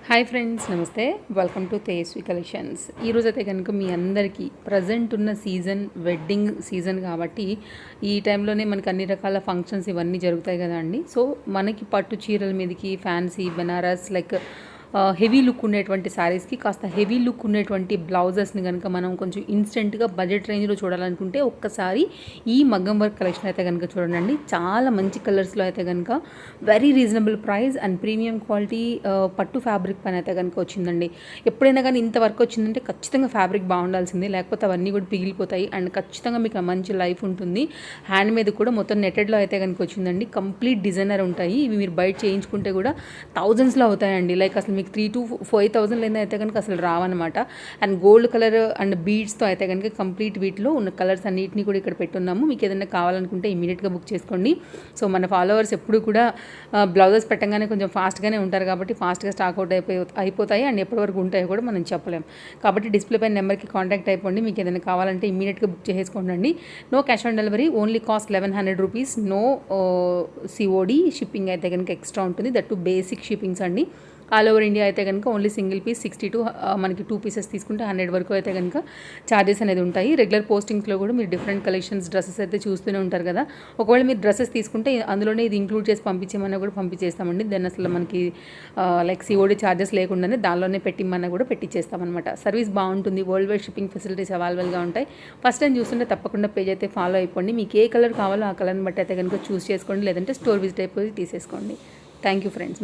Hi friends, నమస్తే. Welcome to Tejaswi collections. ఈరోజు అయితే కనుక మీ అందరికీ ప్రజెంట్ ఉన్న సీజన్ వెడ్డింగ్ సీజన్ కాబట్టి ఈ టైంలోనే మనకి అన్ని రకాల ఫంక్షన్స్ ఇవన్నీ జరుగుతాయి కదా అండి. సో మనకి పట్టు చీరల మీదకి fancy Banaras like heavy look ఉండేటువంటి శారీస్కి కాస్త హెవీ లుక్ ఉండేటువంటి బ్లౌజెస్ని కనుక మనం కొంచెం ఇన్స్టెంట్గా బడ్జెట్ రేంజ్లో చూడాలనుకుంటే ఒక్కసారి ఈ మగ్గం వర్క్ కలెక్షన్ అయితే కనుక చూడండి. చాలా మంచి కలర్స్లో అయితే కనుక very reasonable price and premium quality పట్టు ఫ్యాబ్రిక్ పైన అయితే కనుక వచ్చిందండి. ఎప్పుడైనా కానీ ఇంత వర్క్ వచ్చిందంటే ఖచ్చితంగా ఫ్యాబ్రిక్ బాగుండాల్సిందే, లేకపోతే అవన్నీ కూడా పిగిలిపోతాయి అండ్ ఖచ్చితంగా మీకు మంచి లైఫ్ ఉంటుంది. హ్యాండ్ మీద కూడా మొత్తం నెటెడ్లో అయితే కనుక వచ్చిందండి. కంప్లీట్ డిజైనర్ ఉంటాయి. ఇవి మీరు బయట చేయించుకుంటే కూడా థౌజండ్స్లో అవుతాయండి. లైక్ అసలు మీకు 3,000 to 5,000 అయితే కనుక అసలు రావన్నమాట. అండ్ గోల్డ్ కలర్ అండ్ బీడ్స్తో అయితే కనుక కంప్లీట్ వీటిలో ఉన్న కలర్స్ అన్నిటిని కూడా ఇక్కడ పెట్టున్నాము. మీకు ఏదైనా కావాలనుకుంటే ఇమీడియట్గా బుక్ చేసుకోండి. సో మన ఫాలోవర్స్ ఎప్పుడు కూడా బ్లౌజెస్ పెట్టగానే కొంచెం ఫాస్ట్గానే ఉంటారు కాబట్టి ఫాస్ట్గా స్టాక్ అవుట్ అయిపోతాయి అండ్ ఎప్పటి వరకు ఉంటాయో కూడా మనం చెప్పలేం. కాబట్టి డిస్ప్లే పైన నెంబర్కి కాంటాక్ట్ అయిపోండి. మీకు ఏదైనా కావాలంటే ఇమీడియట్గా బుక్ చేసుకోండి. No cash on delivery, only cost 1,100 rupees. No COD, shipping అయితే కనుక ఎక్స్ట్రా ఉంటుంది. దట్ టు బేసిక్ షిప్పింగ్స్ అండి. ఆల్ ఓవర్ ఇండియా అయితే కనుక ఓన్లీ సింగిల్ పీస్ 60 to మనకి 2 pieces తీసుకుంటే 100 వరకు అయితే కనుక ఛార్జెస్ అనేది ఉంటాయి. రెగ్యులర్ పోస్టింగ్స్లో కూడా మీరు డిఫరెంట్ కలెక్షన్స్ డ్రెస్సెస్ అయితే చూస్తూనే ఉంటారు కదా. ఒకవేళ మీరు డ్రెస్సెస్ తీసుకుంటే అందులోనే ఇది ఇంక్లూడ్ చేసి పంపించేమన్నా కూడా పంపించేస్తామండి. దెన్ అసలు మనకి లైక్ సిఓడి ఛార్జెస్ లేకుండానే దానిలోనే పెట్టిమన్నా కూడా పెట్టించేస్తామన్నమాట. సర్వీస్ బాగుంటుంది. వరల్డ్ వైడ్ షిప్పింగ్ ఫెసిలిటీస్ అవైలబుల్గా ఉంటాయి. ఫస్ట్ టైం చూస్తుంటే తప్పకుండా పేజ్ అయితే ఫాలో అయిపోండి. మీకు ఏ కలర్ కావాలో ఆ కలర్ని బట్టి అయితే కనుక చూస్ చేసుకోండి, లేదంటే స్టోర్ విజిట్ అయిపోయి తీసేసుకోండి. Thank you friends.